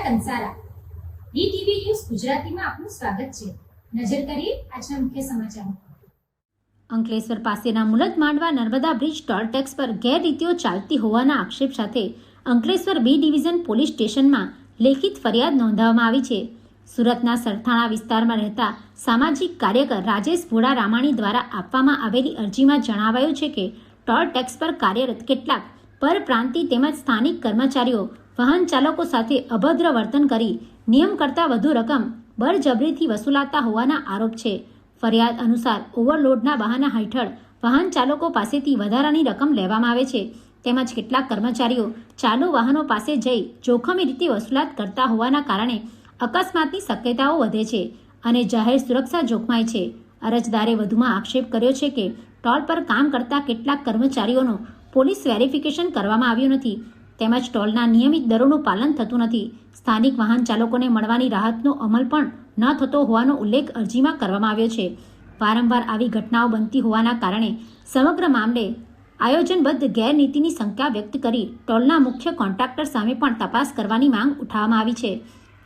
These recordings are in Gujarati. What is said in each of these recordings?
કંસારા ડીટીવી ન્યૂઝ ગુજરાતીમાં આપનું સ્વાગત છે। નજર કરીએ આજના મુખ્ય સમાચારો। અંકલેશ્વર પાસેના મુલદ માંડવા નર્મદા બ્રિજ ટોલ ટેક્સ પર ગેરરીતિઓ ચાલતી હોવાના આક્ષેપ સાથે અંકલેશ્વર બી ડિવિઝન પોલીસ સ્ટેશનમાં લેખિત ફરિયાદ નોંધાવવામાં આવી છે। સુરતના સરથાણા વિસ્તારમાં રહેતા સામાજિક કાર્યકર રાજેશ ભોળા રામાણી દ્વારા આપવામાં આવેલી અરજીમાં જણાવાયું છે કે ટોલ ટેક્સ પર કાર્યરત કેટલાક પરપ્રાંતીય તેમજ સ્થાનિક કર્મચારીઓ વાહન ચાલકો સાથે અભદ્ર વર્તન કરી નિયમ કરતાં વધુ રકમ બળજબરીથી વસૂલાતા હોવાના આરોપ છે। ફરિયાદ અનુસાર ઓવરલોડના બહાના હેઠળ વાહન ચાલકો પાસેથી વધારાની રકમ લેવામાં આવે છે તેમજ કેટલાક કર્મચારીઓ ચાલુ વાહનો પાસે જઈ જોખમી રીતે વસૂલાત કરતા હોવાના કારણે અકસ્માતની શક્યતાઓ વધે છે અને જાહેર સુરક્ષા જોખમાય છે। અરજદારે વધુમાં આક્ષેપ કર્યો છે કે ટોલ પર કામ કરતા કેટલાક કર્મચારીઓનું પોલીસ વેરિફિકેશન કરવામાં આવ્યું નથી તેમજ ટોલના નિયમિત દરોનું પાલન થતું નથી। સ્થાનિક વાહન ચાલકોને મળવાની રાહતનો અમલ પણ ન થતો હોવાનો ઉલ્લેખ અરજીમાં કરવામાં આવ્યો છે। વારંવાર આવી ઘટનાઓ બનતી હોવાના કારણે સમગ્ર મામલે આયોજનબદ્ધ ગેરનીતિની શંકા વ્યક્ત કરી ટોલના મુખ્ય કોન્ટ્રાક્ટર સામે પણ તપાસ કરવાની માંગ ઉઠાવવામાં આવી છે।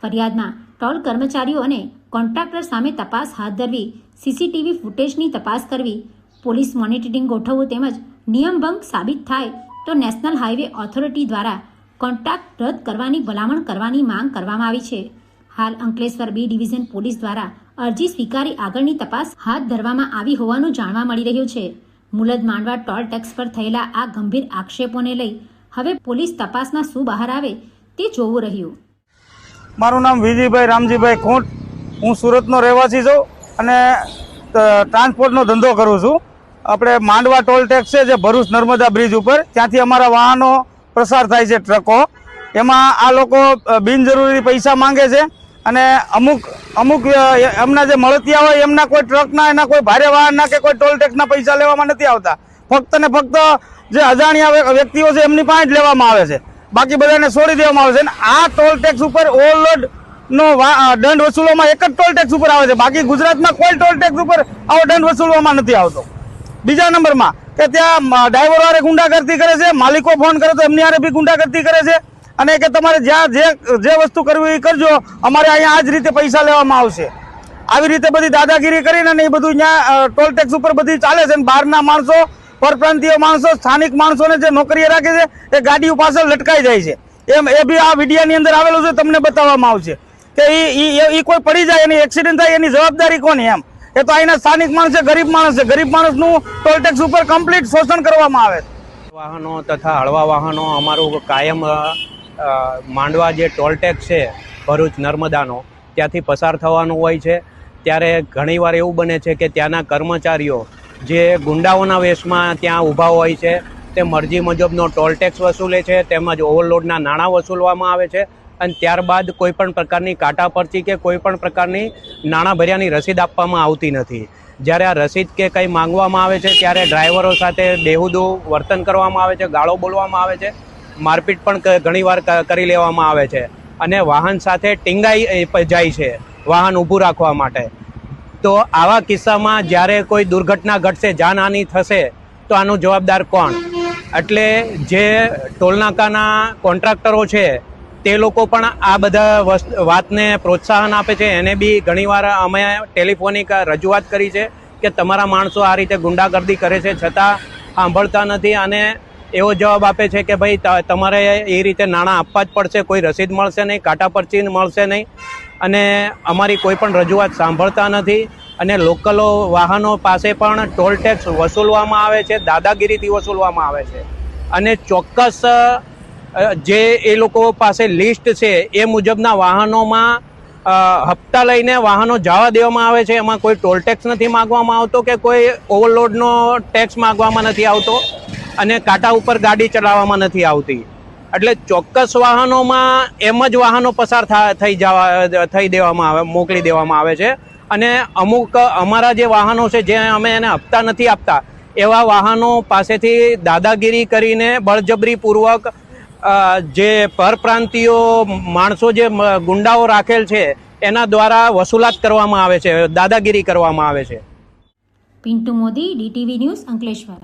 ફરિયાદમાં ટોલ કર્મચારીઓ અને કોન્ટ્રાક્ટર સામે તપાસ હાથ ધરવી, સીસીટીવી ફૂટેજની તપાસ કરવી, પોલીસ મોનિટરિંગ ગોઠવવું તેમજ નિયમભંગ સાબિત થાય તો નેશનલ હાઈવે ઓથોરિટી દ્વારા કોન્ટ્રાક્ટ રદ કરવાની ભલામણ કરવાની માંગ કરવામાં આવી છે। હાલ અંકલેશ્વર બી ડિવિઝન પોલીસ દ્વારા અરજી સ્વીકારી આગળની તપાસ હાથ ધરવામાં આવી હોવાનું જાણવા મળી રહ્યું છે। મુલદ માંડવા ટોલ ટેક્સ પર થયેલા આ ગંભીર આક્ષેપોને લઈ હવે પોલીસ તપાસમાં શું બહાર આવે તે જોવું રહ્યું। મારું નામ વિજયભાઈ રામજીભાઈ ખૂંટ, હું સુરતનો રહેવાસી છું અને ટ્રાન્સપોર્ટનો ધંધો કરું છું। આપણે માંડવા ટોલ ટેક્સ છે જે ભરૂચ નર્મદા બ્રિજ ઉપર, ત્યાંથી અમારા વાહનો પ્રસાર થાય છે, ટ્રકો। એમાં આ લોકો બિનજરૂરી પૈસા માંગે છે અને અમુક એમના જે મળતિયા હોય એમના કોઈ ટ્રકના, એના કોઈ ભારે વાહનના કે કોઈ ટોલ ટેક્સના પૈસા લેવામાં નથી આવતા। ફક્ત ને ફક્ત જે અજાણ્યા વ્યક્તિઓ છે એમની પાસે જ લેવામાં આવે છે, બાકી બધાને છોડી દેવામાં આવે છે। અને આ ટોલ ટેક્સ ઉપર ઓવરલોડનો દંડ વસૂલવામાં એક જ ટોલ ટેક્સ ઉપર આવે છે, બાકી ગુજરાતમાં કોઈ ટોલ ટેક્સ ઉપર આવો દંડ વસૂલવામાં નથી આવતો। બીજા નંબરમાં કે ત્યાં ડ્રાઈવર વાળે ગુંડાગર્દી કરે છે, માલિકો ફોન કરે તો એમની હારે બી ગુંડાગર્દી કરે છે અને કે તમારે જ્યાં જે વસ્તુ કરવી એ કરજો, અમારે અહીંયા આ જ રીતે પૈસા લેવામાં આવશે। આવી રીતે બધી દાદાગીરી કરીને એ બધું ત્યાં ટોલ ટેક્સ ઉપર બધી ચાલે છે। બહારના માણસો, પરપ્રાંતીય માણસો, સ્થાનિક માણસોને જે નોકરીએ રાખે છે એ ગાડીઓ પાછળ લટકાઈ જાય છે। એ બી આ વિડીયોની અંદર આવેલું છે, તમને બતાવવામાં આવશે કે એ કોઈ પડી જાય, એની એક્સિડન્ટ થાય એની જવાબદારી કોની? એમ એ તો અહીંના સ્થાનિક માણસ છે, ગરીબ માણસ છે, ગરીબ માણસનું ટોલ ટેક્સ ઉપર કમ્પ્લીટ શોષણ કરવામાં આવે છે। વાહનો તથા હળવા વાહનો અમારું કાયમ માંડવા જે ટોલ ટેક્સ છે ભરૂચ નર્મદાનો, ત્યાંથી પસાર થવાનું હોય છે। ત્યારે ઘણીવાર એવું બને છે કે ત્યાંના કર્મચારીઓ જે ગુંડાઓના વેશમાં ત્યાં ઊભા હોય છે તે મરજી મુજબનો ટોલ ટેક્સ વસૂલે છે તેમજ ઓવરલોડના નાણાં વસૂલવામાં આવે છે અને ત્યારબાદ કોઈપણ પ્રકારની કાટા પરચી કે કોઈપણ પ્રકારની નાણાં ભર્યાની રસીદ આપવામાં આવતી નથી। જ્યારે આ રસીદ કે કંઈ માંગવામાં આવે છે ત્યારે ડ્રાઈવરો સાથે બેહુદું વર્તન કરવામાં આવે છે, ગાળો બોલવામાં આવે છે, મારપીટ પણ ઘણીવાર કરી લેવામાં આવે છે અને વાહન સાથે ટીંગાઈ જાય છે વાહન ઊભું રાખવા માટે। તો આવા કિસ્સામાં જ્યારે કોઈ દુર્ઘટના ઘટશે, જાનહાનિ થશે તો આનું જવાબદાર કોણ? એટલે જે ટોલનાકાના કોન્ટ્રાક્ટરો છે તે લોકો પણ આ બધા વાતને પ્રોત્સાહન આપે છે। એને બી ઘણીવાર અમે ટેલિફોનિક રજૂઆત કરી છે કે તમારા માણસો આ રીતે ગુંડાગર્દી કરે છે છતાં સાંભળતા નથી અને એવો જવાબ આપે છે કે ભાઈ તમારે એ રીતે નાણાં આપવા જ પડશે, કોઈ રસીદ મળશે નહીં, કાટા પરચી મળશે નહીં અને અમારી કોઈ પણ રજૂઆત સાંભળતા નથી અને લોકલો વાહનો પાસે પણ ટોલ ટેક્સ વસૂલવામાં આવે છે, દાદાગીરીથી વસૂલવામાં આવે છે અને ચોક્કસ જે એ લોકો પાસે લિસ્ટ છે એ મુજબના વાહનોમાં હપ્તા લઈને વાહનો જવા દેવામાં આવે છે। એમાં કોઈ ટોલ ટેક્સ નથી માગવામાં આવતો કે કોઈ ઓવરલોડનો ટેક્સ માગવામાં નથી આવતો અને કાંટા ઉપર ગાડી ચલાવવામાં નથી આવતી। એટલે ચોક્કસ વાહનોમાં એમ જ વાહનો પસાર થઈ દેવામાં આવે, મોકલી દેવામાં આવે છે અને અમુક અમારા જે વાહનો છે જે અમે એને હપ્તા નથી આપતા એવા વાહનો પાસેથી દાદાગીરી કરીને બળજબરીપૂર્વક જે પરપ્રાંતીયો માણસો જે ગુંડાઓ રાખેલ છે એના દ્વારા વસૂલાત કરવામાં આવે છે, દાદાગીરી કરવામાં આવે છે। Pintu Modi, DTV news, Ankleshwar.